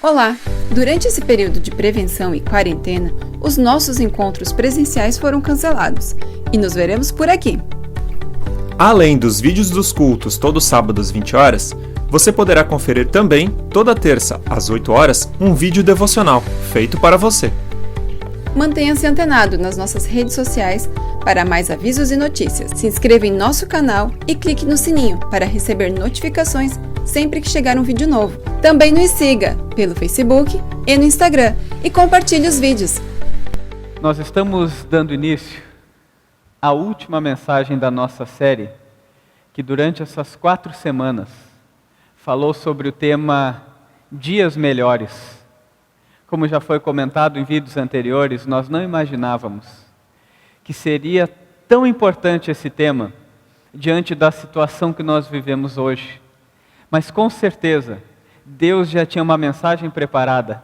Olá! Durante esse período de prevenção e quarentena, os nossos encontros presenciais foram cancelados e nos veremos por aqui. Além dos vídeos dos cultos todos sábados às 20 horas, você poderá conferir também, toda terça às 8 horas, um vídeo devocional feito para você. Mantenha-se antenado nas nossas redes sociais para mais avisos e notícias. Se inscreva em nosso canal e clique no sininho para receber notificações sempre que chegar um vídeo novo. Também nos siga pelo Facebook e no Instagram e compartilhe os vídeos. Nós estamos dando início à última mensagem da nossa série, que durante essas 4 semanas falou sobre o tema Dias Melhores. Como já foi comentado em vídeos anteriores, nós não imaginávamos que seria tão importante esse tema diante da situação que nós vivemos hoje. Mas com certeza, Deus já tinha uma mensagem preparada.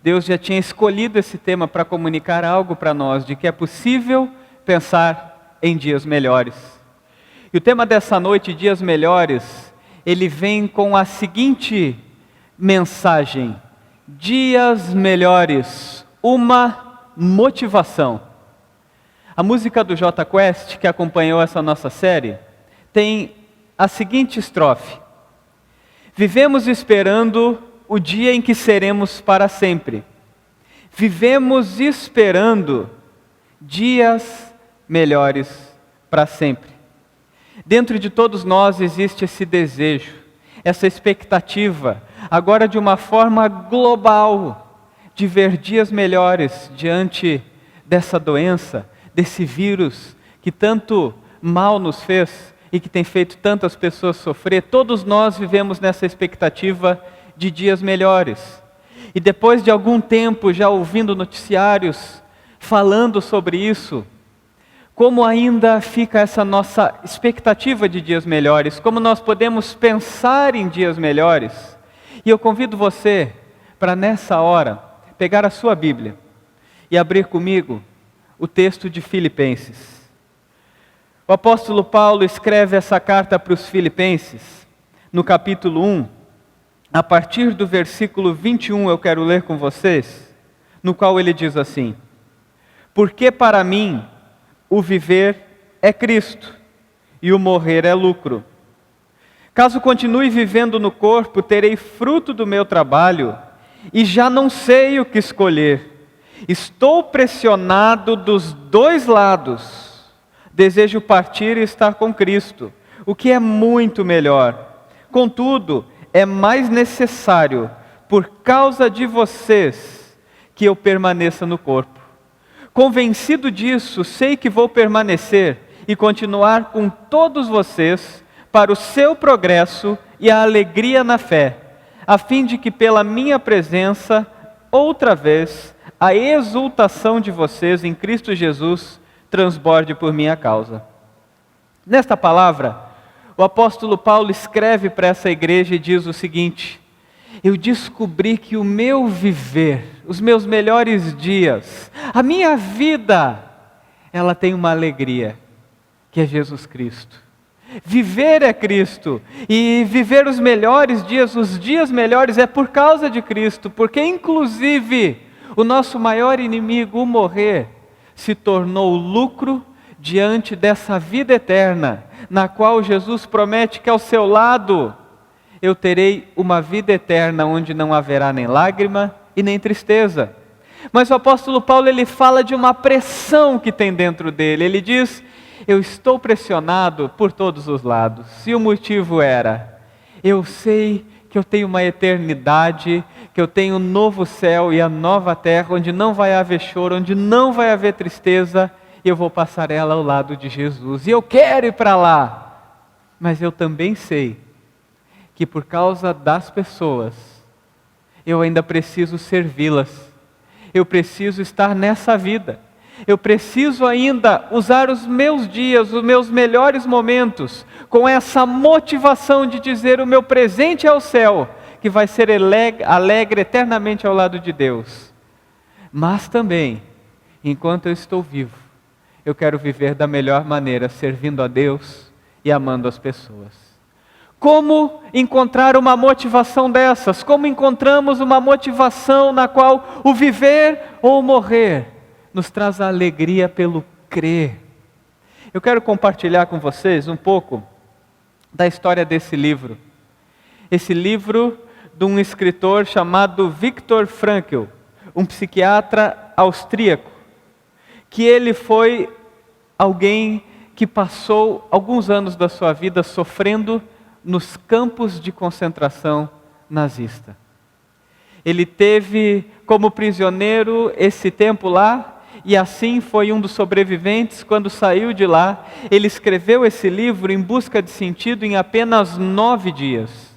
Deus já tinha escolhido esse tema para comunicar algo para nós, de que é possível pensar em dias melhores. E o tema dessa noite, Dias Melhores, ele vem com a seguinte mensagem: Dias melhores, uma motivação. A música do Jota Quest, que acompanhou essa nossa série, tem a seguinte estrofe: vivemos esperando o dia em que seremos para sempre. Vivemos esperando dias melhores para sempre. Dentro de todos nós existe esse desejo, essa expectativa, agora de uma forma global, de ver dias melhores diante dessa doença, desse vírus que tanto mal nos fez e que tem feito tantas pessoas sofrer. Todos nós vivemos nessa expectativa de dias melhores. E depois de algum tempo já ouvindo noticiários falando sobre isso, como ainda fica essa nossa expectativa de dias melhores? Como nós podemos pensar em dias melhores? E eu convido você para nessa hora pegar a sua Bíblia e abrir comigo o texto de Filipenses. O apóstolo Paulo escreve essa carta para os Filipenses, no capítulo 1, a partir do versículo 21, eu quero ler com vocês, no qual ele diz assim: porque para mim o viver é Cristo e o morrer é lucro. Caso continue vivendo no corpo, terei fruto do meu trabalho e já não sei o que escolher. Estou pressionado dos dois lados. Desejo partir e estar com Cristo, o que é muito melhor. Contudo, é mais necessário, por causa de vocês, que eu permaneça no corpo. Convencido disso, sei que vou permanecer e continuar com todos vocês para o seu progresso e a alegria na fé, a fim de que pela minha presença, outra vez, a exultação de vocês em Cristo Jesus transborde por minha causa. Nesta palavra, o apóstolo Paulo escreve para essa igreja e diz o seguinte: eu descobri que o meu viver, os meus melhores dias, a minha vida, ela tem uma alegria, que é Jesus Cristo. Viver é Cristo, e viver os melhores dias, os dias melhores, é por causa de Cristo, porque inclusive o nosso maior inimigo, o morrer, se tornou lucro diante dessa vida eterna, na qual Jesus promete que ao seu lado eu terei uma vida eterna onde não haverá nem lágrima e nem tristeza. Mas o apóstolo Paulo, ele fala de uma pressão que tem dentro dele. Ele diz: eu estou pressionado por todos os lados. E o motivo era: eu sei que eu tenho uma eternidade, que eu tenho um novo céu e a nova terra, onde não vai haver choro, onde não vai haver tristeza, e eu vou passar ela ao lado de Jesus. E eu quero ir para lá. Mas eu também sei que por causa das pessoas, eu ainda preciso servi-las. Eu preciso estar nessa vida. Eu preciso ainda usar os meus dias, os meus melhores momentos, com essa motivação de dizer: o meu presente é o céu, que vai ser alegre eternamente ao lado de Deus. Mas também, enquanto eu estou vivo, eu quero viver da melhor maneira, servindo a Deus e amando as pessoas. Como encontrar uma motivação dessas? Como encontramos uma motivação na qual o viver ou morrer nos traz a alegria pelo crer? Eu quero compartilhar com vocês um pouco da história desse livro. Esse livro de um escritor chamado Viktor Frankl, um psiquiatra austríaco, que ele foi alguém que passou alguns anos da sua vida sofrendo nos campos de concentração nazista. Ele teve como prisioneiro esse tempo lá, e assim foi um dos sobreviventes. Quando saiu de lá, ele escreveu esse livro em busca de sentido em apenas 9 dias.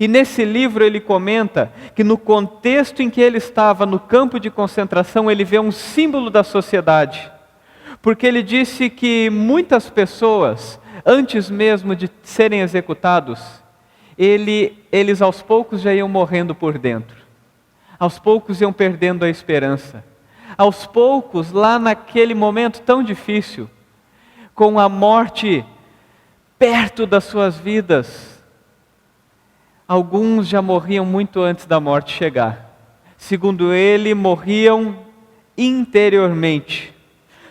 E nesse livro ele comenta que no contexto em que ele estava no campo de concentração, ele vê um símbolo da sociedade. Porque ele disse que muitas pessoas, antes mesmo de serem executados, eles aos poucos já iam morrendo por dentro. Aos poucos iam perdendo a esperança. Aos poucos, lá naquele momento tão difícil, com a morte perto das suas vidas, alguns já morriam muito antes da morte chegar. Segundo ele, morriam interiormente.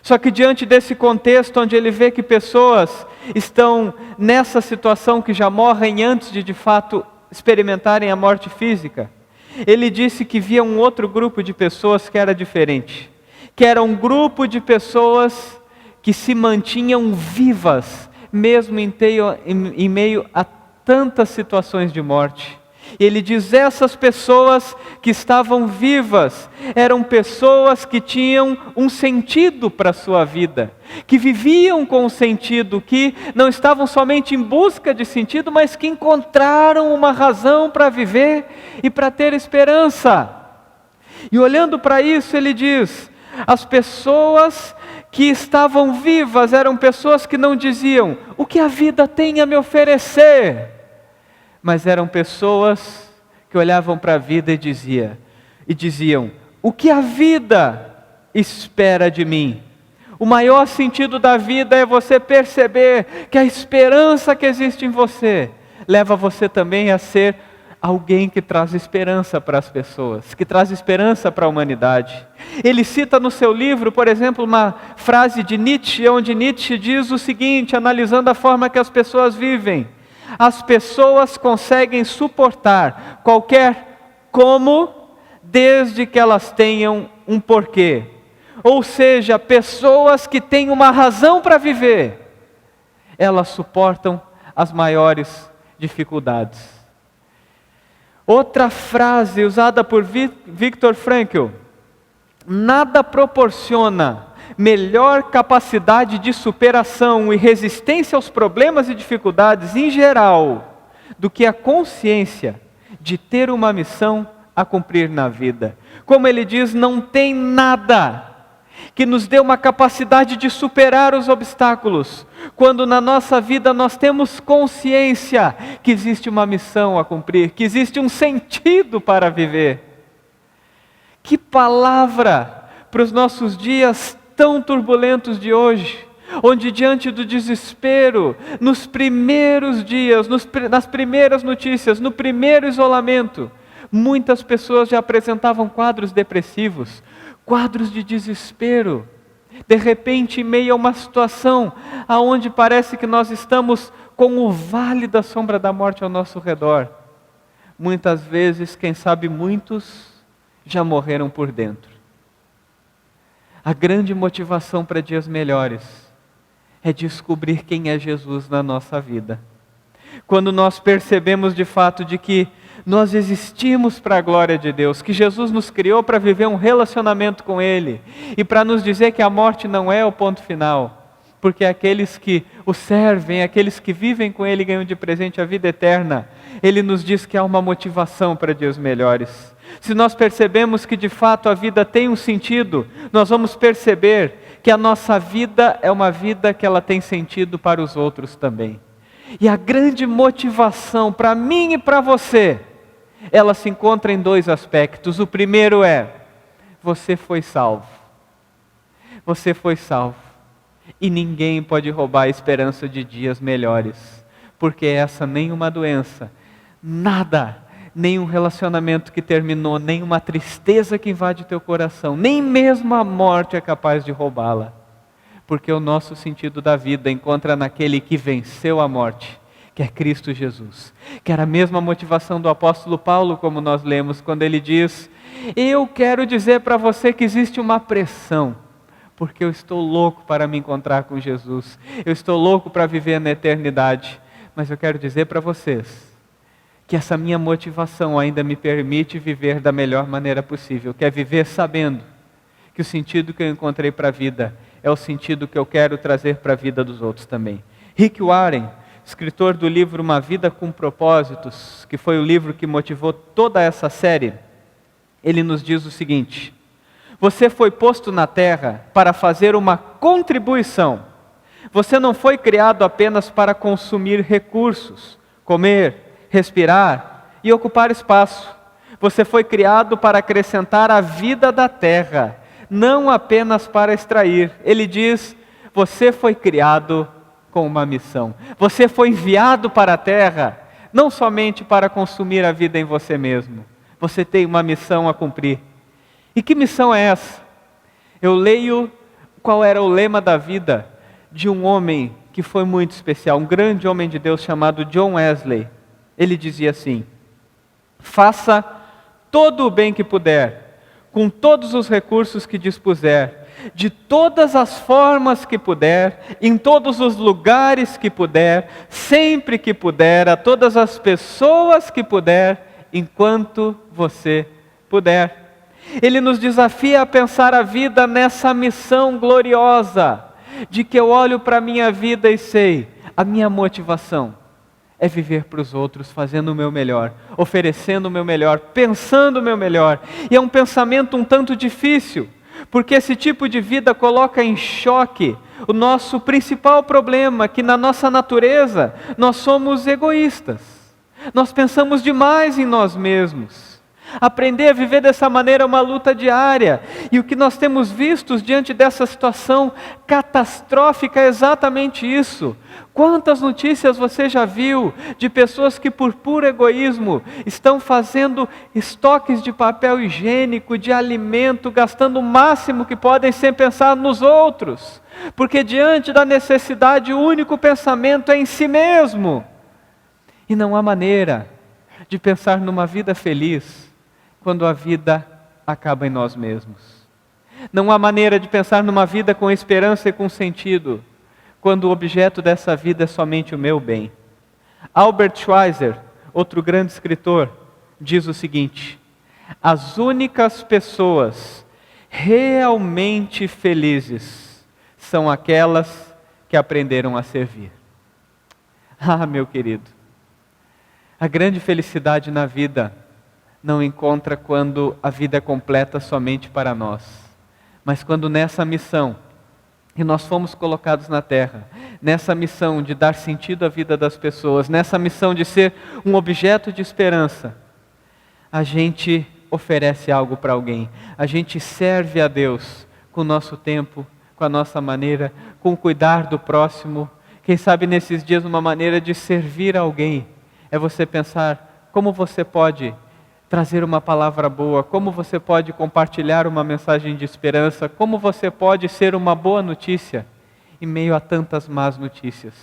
Só que diante desse contexto, onde ele vê que pessoas estão nessa situação que já morrem antes de fato experimentarem a morte física, ele disse que via um outro grupo de pessoas que era diferente, que era um grupo de pessoas que se mantinham vivas, mesmo em meio a tantas situações de morte. Ele diz: essas pessoas que estavam vivas eram pessoas que tinham um sentido para a sua vida, que viviam com um sentido, que não estavam somente em busca de sentido, mas que encontraram uma razão para viver e para ter esperança. E olhando para isso, ele diz: as pessoas que estavam vivas eram pessoas que não diziam o que a vida tem a me oferecer, mas eram pessoas que olhavam para a vida e diziam: o que a vida espera de mim? O maior sentido da vida é você perceber que a esperança que existe em você leva você também a ser alguém que traz esperança para as pessoas, que traz esperança para a humanidade. Ele cita no seu livro, por exemplo, uma frase de Nietzsche, onde Nietzsche diz o seguinte, analisando a forma que as pessoas vivem: as pessoas conseguem suportar qualquer como, desde que elas tenham um porquê. Ou seja, pessoas que têm uma razão para viver, elas suportam as maiores dificuldades. Outra frase usada por Viktor Frankl: nada proporciona melhor capacidade de superação e resistência aos problemas e dificuldades em geral do que a consciência de ter uma missão a cumprir na vida. Como ele diz, não tem nada que nos dê uma capacidade de superar os obstáculos, quando na nossa vida nós temos consciência que existe uma missão a cumprir, que existe um sentido para viver. Que palavra para os nossos dias tão turbulentos de hoje, onde diante do desespero, nos primeiros dias, nas primeiras notícias, no primeiro isolamento, muitas pessoas já apresentavam quadros depressivos, quadros de desespero. De repente, em meio a uma situação aonde parece que nós estamos com o vale da sombra da morte ao nosso redor, muitas vezes, quem sabe muitos, já morreram por dentro. A grande motivação para dias melhores é descobrir quem é Jesus na nossa vida. Quando nós percebemos de fato de que nós existimos para a glória de Deus, que Jesus nos criou para viver um relacionamento com Ele e para nos dizer que a morte não é o ponto final, porque aqueles que o servem, aqueles que vivem com Ele ganham de presente a vida eterna. Ele nos diz que há uma motivação para dias melhores. Se nós percebemos que de fato a vida tem um sentido, nós vamos perceber que a nossa vida é uma vida que ela tem sentido para os outros também. E a grande motivação para mim e para você, ela se encontra em 2 aspectos. O primeiro é: você foi salvo. Você foi salvo. E ninguém pode roubar a esperança de dias melhores. porque essa nenhuma doença, nada, nenhum relacionamento que terminou, nenhuma tristeza que invade teu coração, nem mesmo a morte é capaz de roubá-la. Porque o nosso sentido da vida encontra naquele que venceu a morte, que é Cristo Jesus. Que era a mesma motivação do apóstolo Paulo, como nós lemos, quando ele diz: eu quero dizer para você que existe uma pressão, porque eu estou louco para me encontrar com Jesus, eu estou louco para viver na eternidade, mas eu quero dizer para vocês, que essa minha motivação ainda me permite viver da melhor maneira possível, que é viver sabendo que o sentido que eu encontrei para a vida é o sentido que eu quero trazer para a vida dos outros também. Rick Warren, escritor do livro Uma Vida com Propósitos, que foi o livro que motivou toda essa série, ele nos diz o seguinte: você foi posto na terra para fazer uma contribuição. Você não foi criado apenas para consumir recursos, comer, respirar e ocupar espaço. Você foi criado para acrescentar a vida da terra, não apenas para extrair. Ele diz: você foi criado com uma missão. Você foi enviado para a terra, não somente para consumir a vida em você mesmo. Você tem uma missão a cumprir. E que missão é essa? Eu leio qual era o lema da vida de um homem que foi muito especial, um grande homem de Deus chamado John Wesley. Ele dizia assim: faça todo o bem que puder, com todos os recursos que dispuser, de todas as formas que puder, em todos os lugares que puder, sempre que puder, a todas as pessoas que puder, enquanto você puder. Ele nos desafia a pensar a vida nessa missão gloriosa, de que eu olho para a minha vida e sei, a minha motivação é viver para os outros, fazendo o meu melhor, oferecendo o meu melhor, pensando o meu melhor. E é um pensamento um tanto difícil, porque esse tipo de vida coloca em choque o nosso principal problema, que na nossa natureza nós somos egoístas. Nós pensamos demais em nós mesmos. Aprender a viver dessa maneira é uma luta diária. E o que nós temos visto diante dessa situação catastrófica é exatamente isso. Quantas notícias você já viu de pessoas que por puro egoísmo estão fazendo estoques de papel higiênico, de alimento, gastando o máximo que podem sem pensar nos outros. Porque diante da necessidade o único pensamento é em si mesmo. E não há maneira de pensar numa vida feliz quando a vida acaba em nós mesmos. Não há maneira de pensar numa vida com esperança e com sentido, quando o objeto dessa vida é somente o meu bem. Albert Schweitzer, outro grande escritor, diz o seguinte: as únicas pessoas realmente felizes são aquelas que aprenderam a servir. Ah, meu querido, a grande felicidade na vida não encontra quando a vida é completa somente para nós, mas quando nessa missão, e nós fomos colocados na terra, nessa missão de dar sentido à vida das pessoas, nessa missão de ser um objeto de esperança, a gente oferece algo para alguém, a gente serve a Deus com o nosso tempo, com a nossa maneira, com o cuidar do próximo. Quem sabe nesses dias uma maneira de servir alguém é você pensar como você pode trazer uma palavra boa, como você pode compartilhar uma mensagem de esperança, como você pode ser uma boa notícia em meio a tantas más notícias.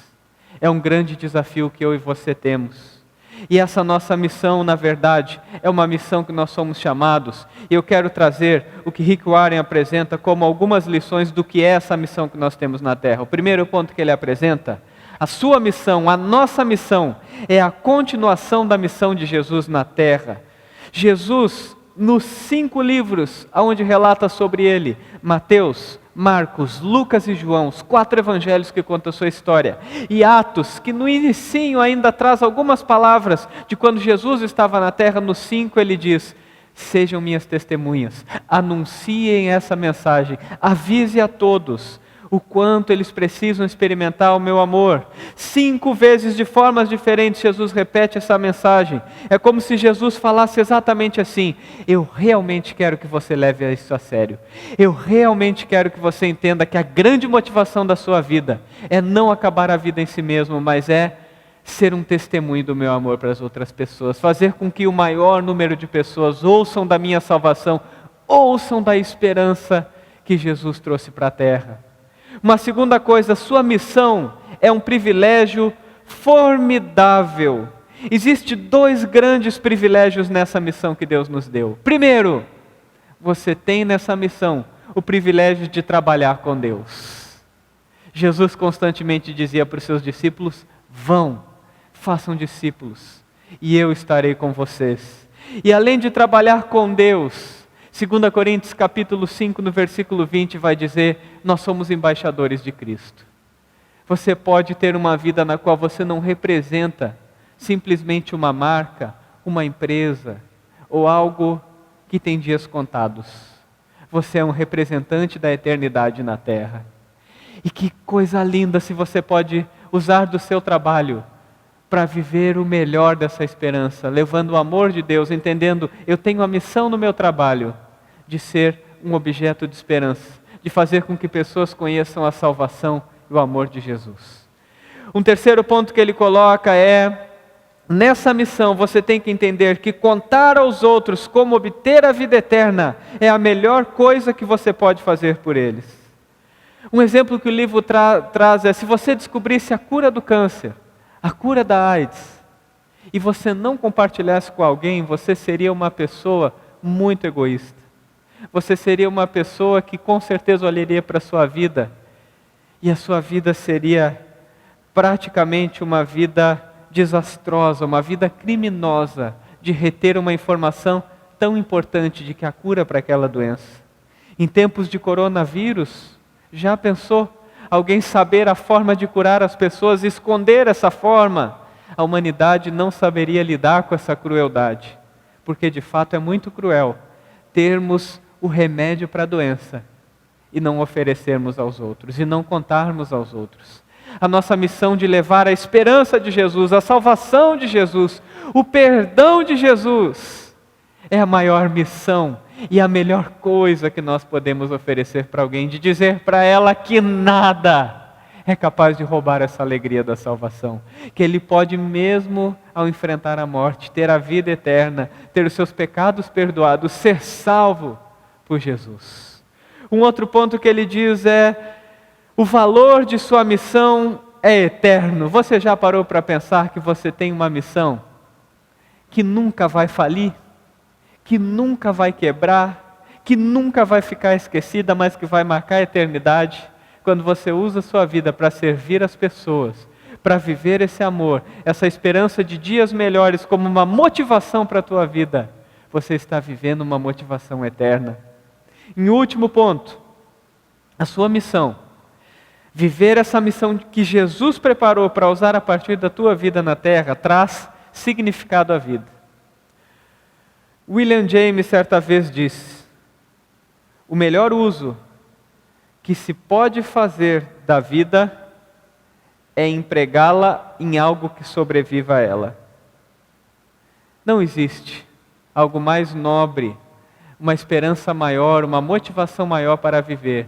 É um grande desafio que eu e você temos. E essa nossa missão, na verdade, é uma missão que nós somos chamados. E eu quero trazer o que Rick Warren apresenta como algumas lições do que é essa missão que nós temos na Terra. O primeiro ponto que ele apresenta: a sua missão, a nossa missão, é a continuação da missão de Jesus na Terra. Jesus, nos 5 livros onde relata sobre ele, Mateus, Marcos, Lucas e João, os 4 evangelhos que contam a sua história, e Atos, que no inicinho ainda traz algumas palavras de quando Jesus estava na terra, nos 5 ele diz: sejam minhas testemunhas, anunciem essa mensagem, avise a todos o quanto eles precisam experimentar o meu amor. 5 vezes de formas diferentes Jesus repete essa mensagem. É como se Jesus falasse exatamente assim: eu realmente quero que você leve isso a sério. Eu realmente quero que você entenda que a grande motivação da sua vida é não acabar a vida em si mesmo, mas é ser um testemunho do meu amor para as outras pessoas, fazer com que o maior número de pessoas ouçam da minha salvação, ouçam da esperança que Jesus trouxe para a terra. Uma segunda coisa, sua missão é um privilégio formidável. Existem 2 grandes privilégios nessa missão que Deus nos deu. Primeiro, você tem nessa missão o privilégio de trabalhar com Deus. Jesus constantemente dizia para os seus discípulos: vão, façam discípulos, e eu estarei com vocês. E além de trabalhar com Deus, 2 Coríntios capítulo 5, no versículo 20, vai dizer: nós somos embaixadores de Cristo. Você pode ter uma vida na qual você não representa simplesmente uma marca, uma empresa, ou algo que tem dias contados. Você é um representante da eternidade na terra. E que coisa linda se você pode usar do seu trabalho para viver o melhor dessa esperança, levando o amor de Deus, entendendo: eu tenho a missão no meu trabalho de ser um objeto de esperança, de fazer com que pessoas conheçam a salvação e o amor de Jesus. Um terceiro ponto que ele coloca é: nessa missão você tem que entender que contar aos outros como obter a vida eterna é a melhor coisa que você pode fazer por eles. Um exemplo que o livro traz é: se você descobrisse a cura do câncer, a cura da AIDS, e você não compartilhasse com alguém, você seria uma pessoa muito egoísta. Você seria uma pessoa que com certeza olharia para a sua vida, e a sua vida seria praticamente uma vida desastrosa, uma vida criminosa, de reter uma informação tão importante de que a cura para aquela doença. Em tempos de coronavírus, já pensou alguém saber a forma de curar as pessoas e esconder essa forma? A humanidade não saberia lidar com essa crueldade, porque de fato é muito cruel termos o remédio para a doença e não oferecermos aos outros, e não contarmos aos outros. A nossa missão de levar a esperança de Jesus, a salvação de Jesus, o perdão de Jesus, é a maior missão e a melhor coisa que nós podemos oferecer para alguém, de dizer para ela que nada é capaz de roubar essa alegria da salvação, que ele pode, mesmo ao enfrentar a morte, ter a vida eterna, ter os seus pecados perdoados, ser salvo por Jesus. Um outro ponto que ele diz é: o valor de sua missão é eterno. Você já parou para pensar que você tem uma missão que nunca vai falir, que nunca vai quebrar, que nunca vai ficar esquecida, mas que vai marcar a eternidade? Quando você usa a sua vida para servir as pessoas, para viver esse amor, essa esperança de dias melhores como uma motivação para a tua vida, você está vivendo uma motivação eterna. Em último ponto, a sua missão, viver essa missão que Jesus preparou para usar a partir da tua vida na terra, traz significado à vida. William James certa vez disse: o melhor uso que se pode fazer da vida é empregá-la em algo que sobreviva a ela. Não existe algo mais nobre, uma esperança maior, uma motivação maior para viver,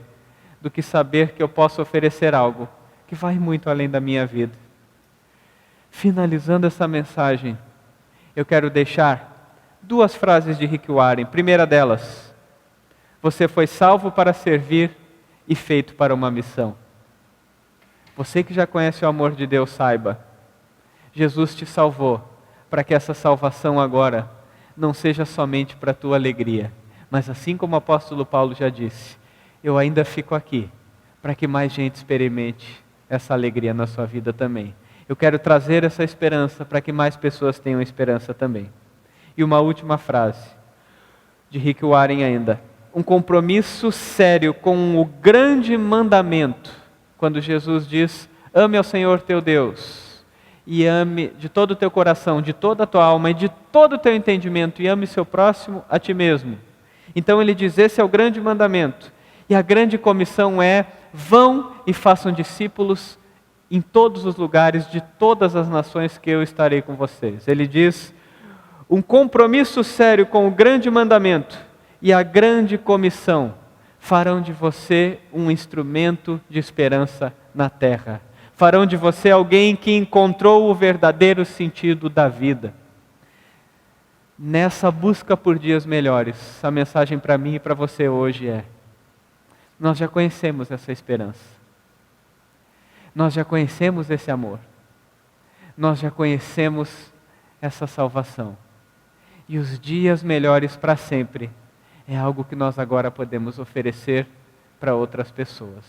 do que saber que eu posso oferecer algo que vai muito além da minha vida. Finalizando essa mensagem, eu quero deixar 2 frases de Rick Warren. Primeira delas: você foi salvo para servir e feito para uma missão. Você que já conhece o amor de Deus, saiba, Jesus te salvou para que essa salvação agora não seja somente para a tua alegria, mas assim como o apóstolo Paulo já disse, eu ainda fico aqui para que mais gente experimente essa alegria na sua vida também. Eu quero trazer essa esperança para que mais pessoas tenham esperança também. E uma última frase de Rick Warren ainda: um compromisso sério com o grande mandamento, quando Jesus diz: ame ao Senhor teu Deus, e ame de todo o teu coração, de toda a tua alma e de todo o teu entendimento, e ame seu próximo a ti mesmo. Então ele diz: esse é o grande mandamento. E a grande comissão é: vão e façam discípulos em todos os lugares de todas as nações que eu estarei com vocês. Ele diz: um compromisso sério com o grande mandamento e a grande comissão farão de você um instrumento de esperança na terra. farão de você alguém que encontrou o verdadeiro sentido da vida. Nessa busca por dias melhores, a mensagem para mim e para você hoje é: nós já conhecemos essa esperança, nós já conhecemos esse amor, nós já conhecemos essa salvação. E os dias melhores para sempre é algo que nós agora podemos oferecer para outras pessoas.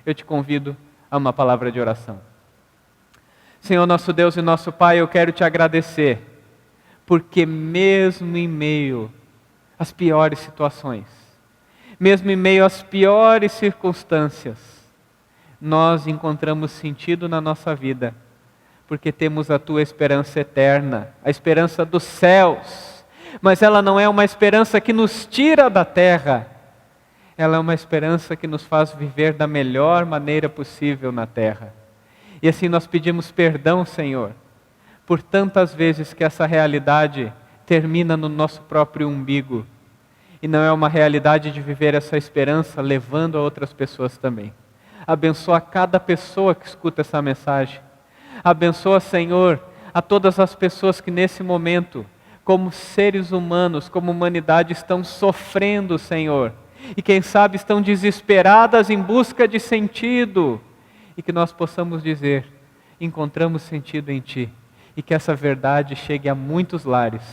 Eu te convido a uma palavra de oração. Senhor nosso Deus e nosso Pai, eu quero te agradecer, porque mesmo em meio às piores situações, mesmo em meio às piores circunstâncias, nós encontramos sentido na nossa vida, porque temos a tua esperança eterna, a esperança dos céus. Mas ela não é uma esperança que nos tira da terra, ela é uma esperança que nos faz viver da melhor maneira possível na terra. E assim nós pedimos perdão, Senhor, por tantas vezes que essa realidade termina no nosso próprio umbigo, e não é uma realidade de viver essa esperança levando a outras pessoas também. Abençoa cada pessoa que escuta essa mensagem. Abençoa, Senhor, a todas as pessoas que nesse momento, como seres humanos, como humanidade, estão sofrendo, Senhor, e quem sabe estão desesperadas em busca de sentido, e que nós possamos dizer: encontramos sentido em Ti, e que essa verdade chegue a muitos lares.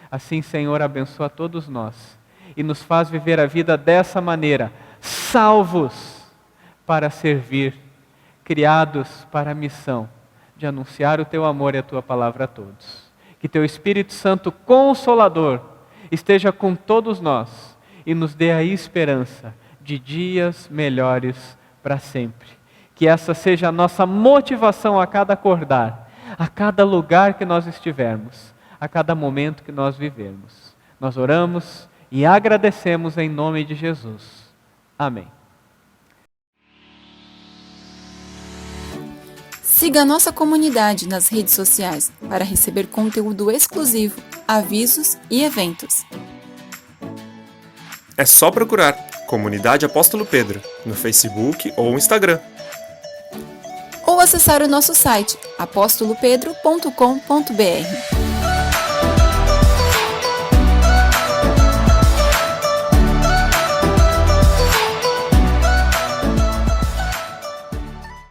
Assim, Senhor, abençoa todos nós, e nos faz viver a vida dessa maneira, salvos para servir, criados para a missão de anunciar o Teu amor e a Tua palavra a todos. Que Teu Espírito Santo Consolador esteja com todos nós e nos dê a esperança de dias melhores para sempre. Que essa seja a nossa motivação a cada acordar, a cada lugar que nós estivermos, a cada momento que nós vivermos. Nós oramos e agradecemos em nome de Jesus. Amém. Siga a nossa comunidade nas redes sociais para receber conteúdo exclusivo, avisos e eventos. É só procurar Comunidade Apóstolo Pedro no Facebook ou Instagram. Ou acessar o nosso site apostolopedro.com.br.